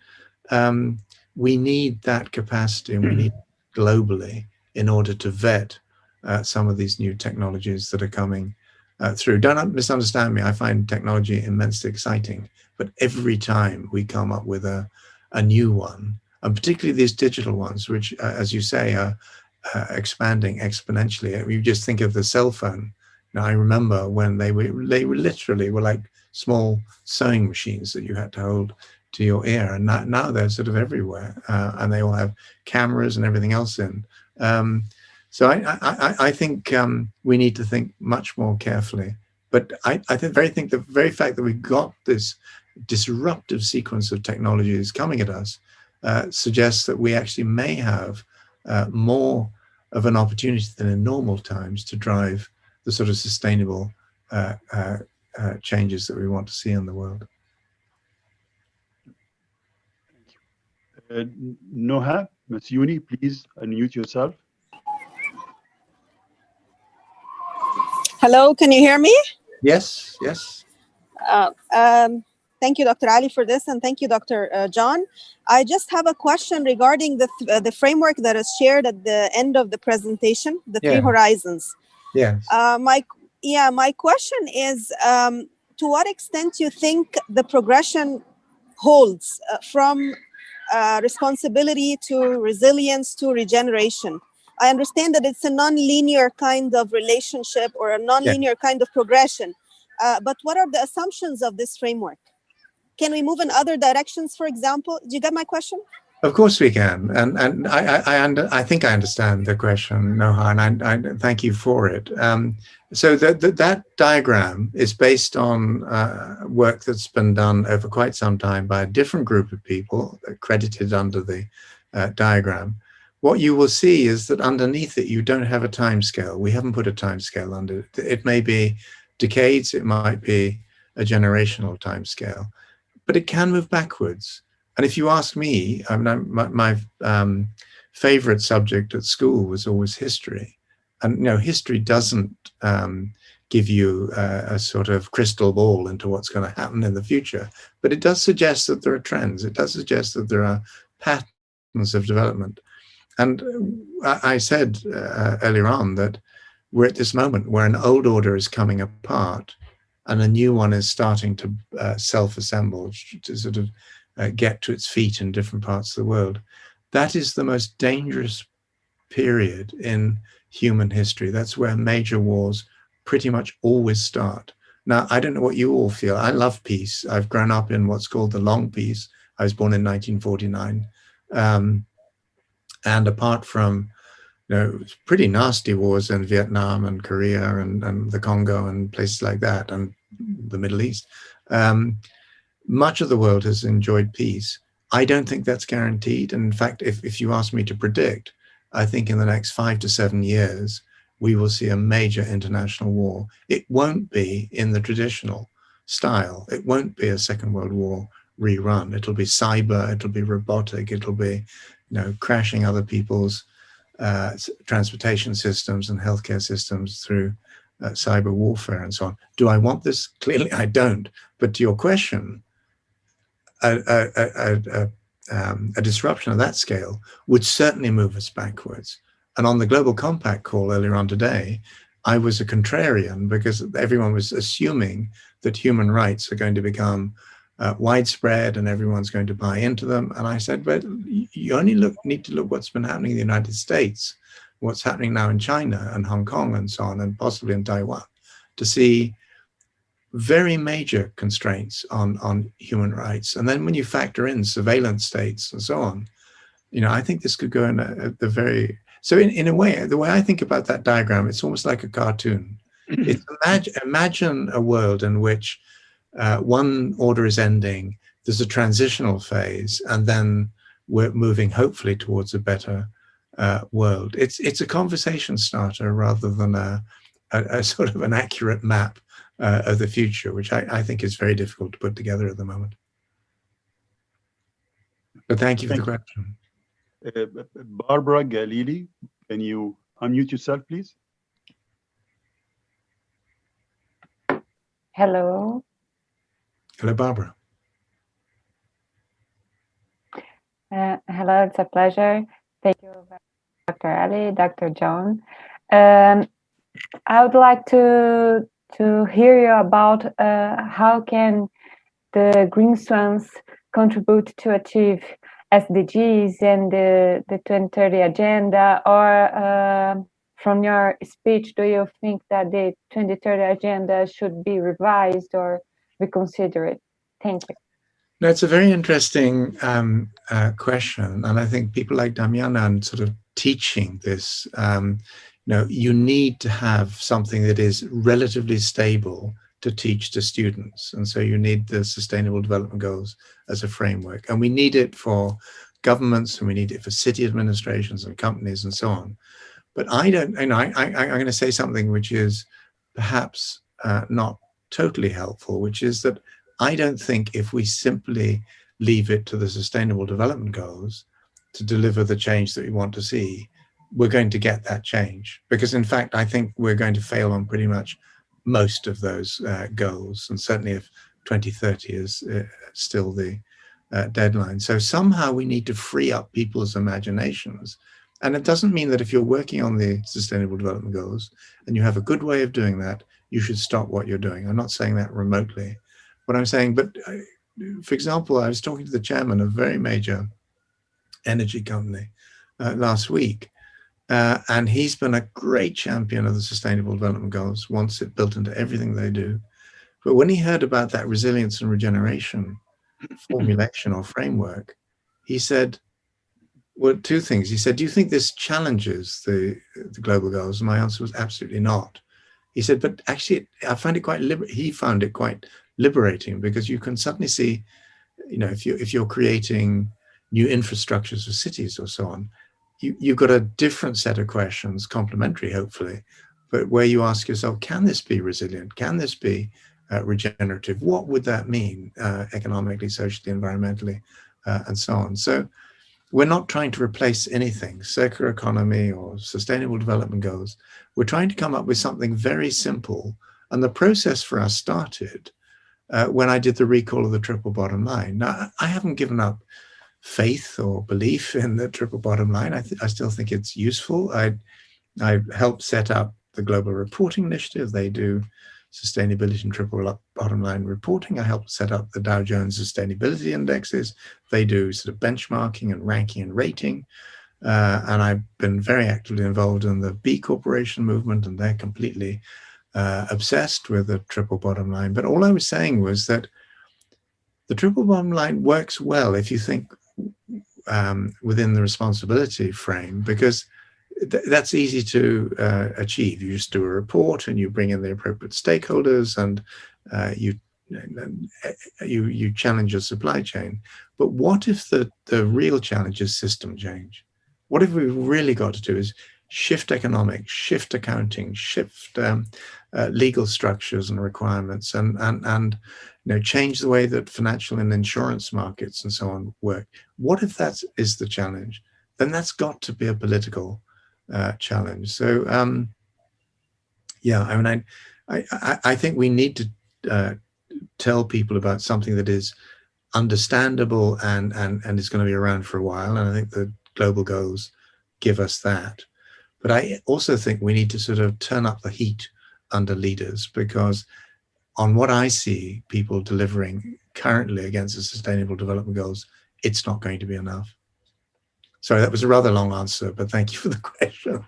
we need that capacity, and we need it globally in order to vet some of these new technologies that are coming through. Don't misunderstand me. I find technology immensely exciting, but every time we come up with a new one, and particularly these digital ones, which, as you say, are expanding exponentially. You just think of the cell phone. I remember when they literally were like small sewing machines that you had to hold to your ear, and now they're sort of everywhere, and they all have cameras and everything else in. So I think we need to think much more carefully. But I think the very fact that we've got this disruptive sequence of technologies coming at us suggests that we actually may have more of an opportunity than in normal times to drive the sort of sustainable changes that we want to see in the world. Noha Masyuni, please unmute yourself. Hello, can you hear me? Yes, yes. Thank you, Dr. Ali, for this, and thank you, Dr. John. I just have a question regarding the framework that is shared at the end of the presentation, the 3 horizons. Yes. My question is, to what extent you think the progression holds from responsibility to resilience to regeneration? I understand that it's a non-linear kind of relationship or a non-linear kind of progression, but what are the assumptions of this framework? Can we move in other directions, for example? Do you get my question? Of course we can, and I think I understand the question, Noha, and I thank you for it. So that diagram is based on work that's been done over quite some time by a different group of people credited under the diagram. What you will see is that underneath it, you don't have a time scale. We haven't put a time scale under it. It may be decades, it might be a generational time scale, but it can move backwards. And if you ask me, my favorite subject at school was always history. And, history doesn't give you a sort of crystal ball into what's going to happen in the future, but it does suggest that there are trends. It does suggest that there are patterns of development. And I said earlier on that we're at this moment where an old order is coming apart and a new one is starting to self-assemble, to sort of get to its feet in different parts of the world. That is the most dangerous period in human history. That's where major wars pretty much always start. Now, I don't know what you all feel. I love peace. I've grown up in what's called the long peace. I was born in 1949. And apart from pretty nasty wars in Vietnam and Korea and the Congo and places like that, and the Middle East, much of the world has enjoyed peace. I don't think that's guaranteed. And in fact, if you ask me to predict, I think in the next 5 to 7 years, we will see a major international war. It won't be in the traditional style. It won't be a Second World War rerun. It'll be cyber, it'll be robotic, it'll be crashing other people's transportation systems and healthcare systems through cyber warfare and so on. Do I want this? Clearly I don't. But to your question, a disruption of that scale would certainly move us backwards. And on the Global Compact call earlier on today, I was a contrarian because everyone was assuming that human rights are going to become widespread and everyone's going to buy into them. And I said, but you only need to look what's been happening in the United States, what's happening now in China and Hong Kong and so on, and possibly in Taiwan, to see very major constraints on human rights. And then when you factor in surveillance states and so on, I think this could go in the very... So in a way, the way I think about that diagram, it's almost like a cartoon. It's imagine a world in which one order is ending, there's a transitional phase, and then we're moving hopefully towards a better world. It's a conversation starter rather than a sort of an accurate map of the future, which I think is very difficult to put together at the moment. But thank you for the question. Barbara Galili, can you unmute yourself, please? Hello. Hello, Barbara. Hello, it's a pleasure. Thank you, Dr. Ali, Dr. John. I would like to hear you about how can the Green Swans contribute to achieve SDGs and the 2030 agenda, or from your speech, do you think that the 2030 agenda should be revised or reconsidered? Thank you. No, it's a very interesting question, and I think people like Damiana sort of teaching this. You need to have something that is relatively stable to teach to students, and so you need the Sustainable Development Goals as a framework, and we need it for governments, and we need it for city administrations and companies and so on. But I'm going to say something which is perhaps not totally helpful, which is that I don't think if we simply leave it to the Sustainable Development Goals to deliver the change that we want to see, we're going to get that change. Because in fact, I think we're going to fail on pretty much most of those goals. And certainly if 2030 is still the deadline. So somehow we need to free up people's imaginations. And it doesn't mean that if you're working on the Sustainable Development Goals and you have a good way of doing that, you should stop what you're doing. I'm not saying that remotely. What I'm saying, but for example, I was talking to the chairman of a very major energy company last week, and he's been a great champion of the Sustainable Development Goals, wants it built into everything they do. But when he heard about that resilience and regeneration formulation or framework, he said, well, two things. He said, do you think this challenges the global goals? And my answer was absolutely not. He said, but actually, I find it quite he found it quite liberating, because you can suddenly see, if you're creating new infrastructures for cities or so on, you've got a different set of questions, complementary hopefully, but where you ask yourself, can this be resilient? Can this be regenerative? What would that mean economically, socially, environmentally, and so on? So we're not trying to replace anything, circular economy or sustainable development goals. We're trying to come up with something very simple. And the process for us started when I did the recall of the triple bottom line. Now, I haven't given up faith or belief in the triple bottom line. I still think it's useful. I helped set up the Global Reporting Initiative. They do sustainability and triple bottom line reporting. I helped set up the Dow Jones Sustainability Indexes. They do sort of benchmarking and ranking and rating. And I've been very actively involved in the B Corporation movement, and they're completely obsessed with the triple bottom line. But all I was saying was that the triple bottom line works well if you think within the responsibility frame, because that's easy to achieve. You just do a report and you bring in the appropriate stakeholders, and you challenge your supply chain. But what if the real challenge is system change? What if we've really got to do is shift economics, shift accounting, shift legal structures and requirements, and change the way that financial and insurance markets and so on work? What if that is the challenge? Then that's got to be a political challenge. So yeah, I mean, I think we need to tell people about something that is understandable and is going to be around for a while. And I think the global goals give us that. But I also think we need to sort of turn up the heat under leaders, because on what I see people delivering currently against the Sustainable Development Goals, it's not going to be enough. Sorry, that was a rather long answer, but thank you for the question.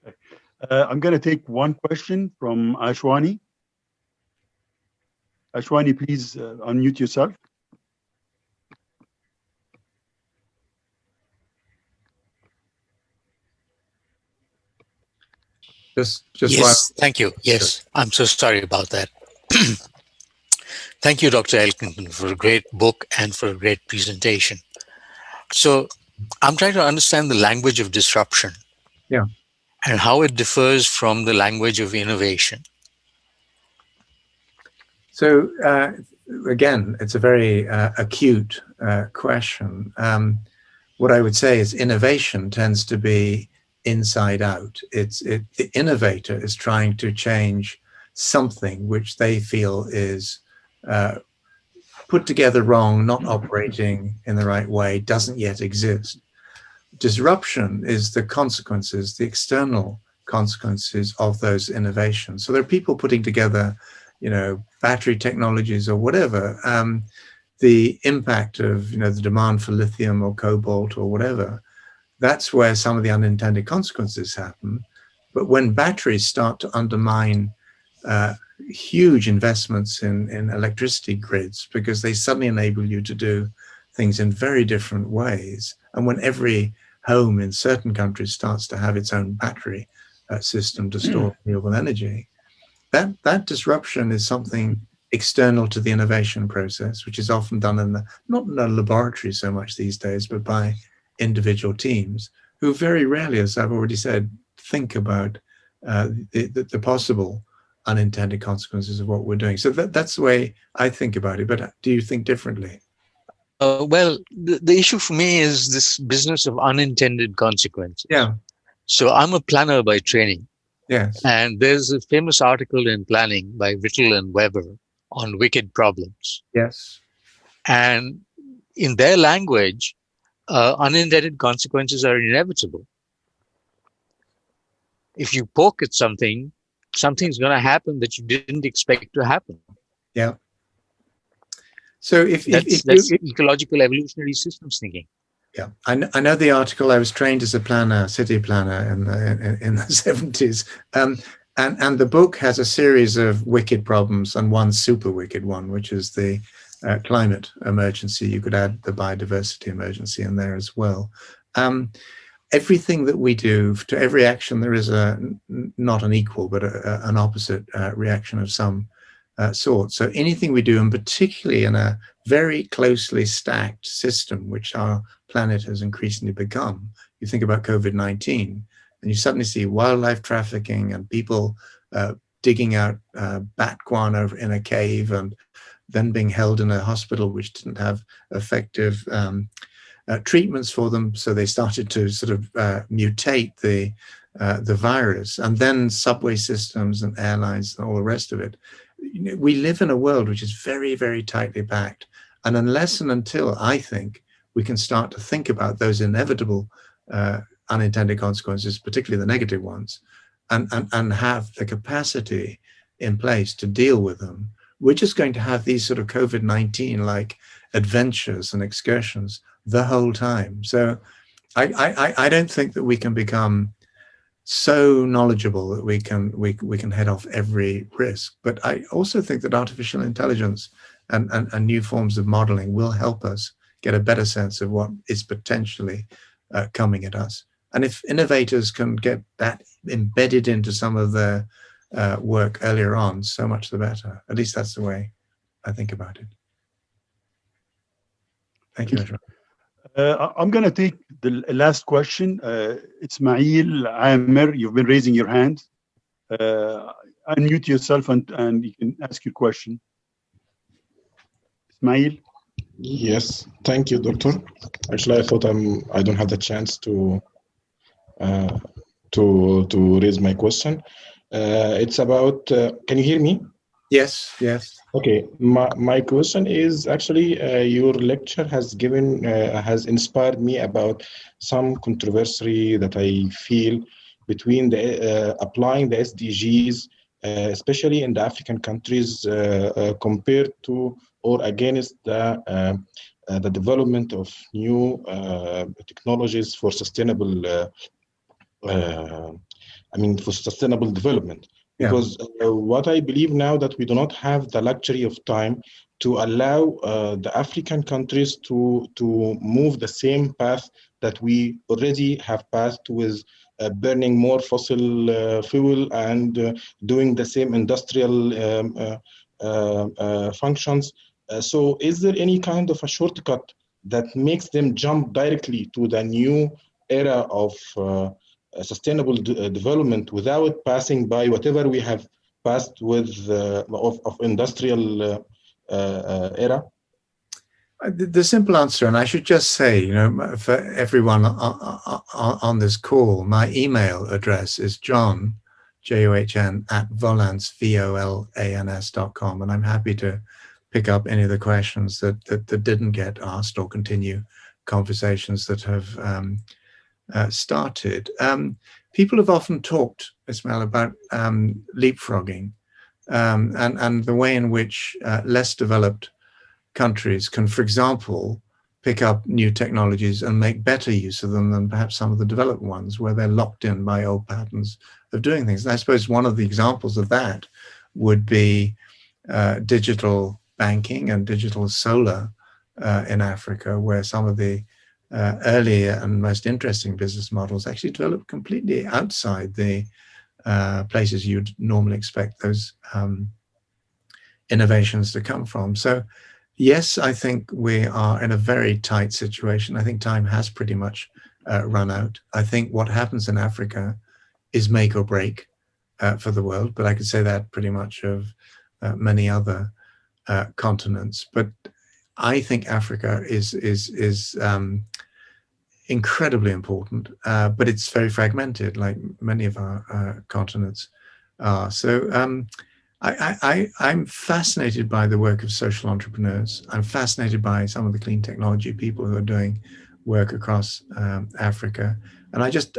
Okay. I'm going to take one question from Ashwani. Ashwani, please unmute yourself. Just yes, thank you. Yes, I'm so sorry about that. Thank you, Dr. Elkington, for a great book and for a great presentation. So I'm trying to understand the language of disruption, yeah, and how it differs from the language of innovation. So again, it's a very acute question. What I would say is innovation tends to be inside out. The innovator is trying to change something which they feel is put together wrong, not operating in the right way, doesn't yet exist. Disruption is the consequences, the external consequences of those innovations. So there are people putting together, battery technologies or whatever. The impact of, the demand for lithium or cobalt or whatever, that's where some of the unintended consequences happen. But when batteries start to undermine huge investments in electricity grids, because they suddenly enable you to do things in very different ways, and when every home in certain countries starts to have its own battery system to store renewable energy, that disruption is something external to the innovation process, which is often done not in a laboratory so much these days, but by individual teams who very rarely, as I've already said, think about the possible unintended consequences of what we're doing. So that's the way I think about it. But do you think differently? Well, the issue for me is this business of unintended consequences. Yeah. So I'm a planner by training. Yes. And there's a famous article in Planning by Whittle and Weber on wicked problems. Yes. And in their language, unintended consequences are inevitable. If you poke at something, something's going to happen that you didn't expect to happen. Yeah. So that's ecological evolutionary systems thinking. Yeah, I know the article. I was trained as a planner, city planner in the 70s. And the book has a series of wicked problems and one super wicked one, which is the climate emergency. You could add the biodiversity emergency in there as well. Everything that we do, to every action, there is not an equal, but an opposite reaction of some sort. So anything we do, and particularly in a very closely stacked system, which our planet has increasingly become. You think about COVID-19, and you suddenly see wildlife trafficking and people digging out bat guano in a cave and then being held in a hospital which didn't have effective treatments for them, so they started to sort of mutate the virus, and then subway systems and airlines and all the rest of it. We live in a world which is very, very tightly packed, and unless and until, I think, we can start to think about those inevitable unintended consequences, particularly the negative ones, and have the capacity in place to deal with them, we're just going to have these sort of COVID-19 like adventures and excursions the whole time. So I don't think that we can become so knowledgeable that we can head off every risk. But I also think that artificial intelligence and new forms of modeling will help us get a better sense of what is potentially coming at us. And if innovators can get that embedded into some of their work earlier on, so much the better. At least that's the way I think about it. Thank you, Ajra. I'm going to take the last question. Ismail Amir, you've been raising your hand. Unmute yourself and you can ask your question. Ismail? Yes, thank you, Doctor. Actually, I thought I don't have the chance to raise my question. It's about. Can you hear me? Yes. Yes. Okay. My question is actually your lecture has inspired me about some controversy that I feel between the applying the SDGs, especially in the African countries, compared to or against the development of new technologies for sustainable. For sustainable development. Yeah. Because what I believe now that we do not have the luxury of time to allow the African countries to move the same path that we already have passed with burning more fossil fuel and doing the same industrial functions. So is there any kind of a shortcut that makes them jump directly to the new era of sustainable development without passing by whatever we have passed with of industrial era? The simple answer, and I should just say, for everyone on this call, my email address is John, John, @Volans, VOLANS.com, and I'm happy to pick up any of the questions that didn't get asked or continue conversations that have started. People have often talked, Ismail, about leapfrogging and the way in which less developed countries can, for example, pick up new technologies and make better use of them than perhaps some of the developed ones, where they're locked in by old patterns of doing things. And I suppose one of the examples of that would be digital banking and digital solar in Africa, where some of the earlier and most interesting business models actually develop completely outside the places you'd normally expect those innovations to come from. So yes, I think we are in a very tight situation. I think time has pretty much run out. I think what happens in Africa is make or break for the world, but I could say that pretty much of many other continents. But I think Africa is incredibly important, but it's very fragmented, like many of our continents are. So I'm fascinated by the work of social entrepreneurs. I'm fascinated by some of the clean technology people who are doing work across Africa. And I just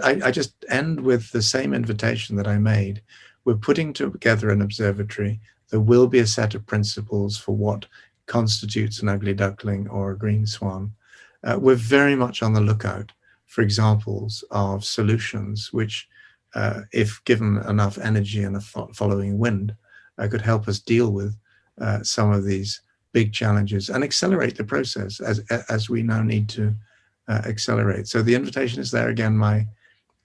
end with the same invitation that I made. We're putting together an observatory. There will be a set of principles for what constitutes an ugly duckling or a green swan. We're very much on the lookout for examples of solutions which, if given enough energy and a following wind, could help us deal with some of these big challenges and accelerate the process as we now need to accelerate. So the invitation is there again. My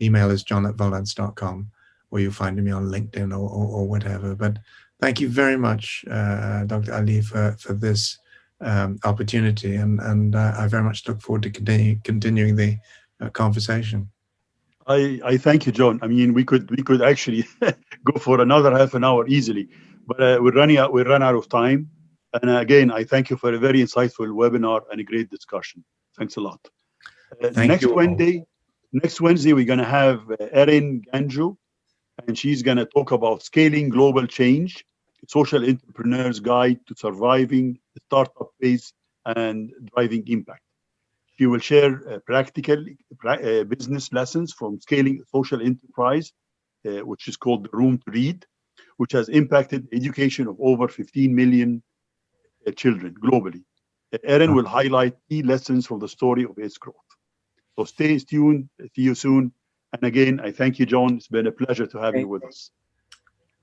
email is john@volans.com, or you'll find me on LinkedIn or whatever. But thank you very much, Dr. Ali, for this opportunity, and I very much look forward to continuing the conversation. I thank you, John. I mean, we could actually go for another half an hour easily, but we run out of time. And again, I thank you for a very insightful webinar and a great discussion. Thanks a lot. Thank you all. Next Wednesday, we're going to have Erin Ganju, and she's going to talk about scaling global change, social entrepreneur's guide to surviving the startup phase and driving impact. She will share practical business lessons from scaling a social enterprise, which is called The Room to Read, which has impacted education of over 15 million children globally. Erin will highlight key lessons from the story of its growth. So stay tuned. See you soon. And again, I thank you, John. It's been a pleasure to have you with us.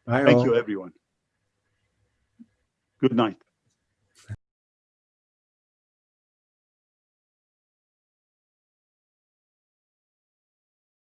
Bye Thank all. you, everyone. Good night.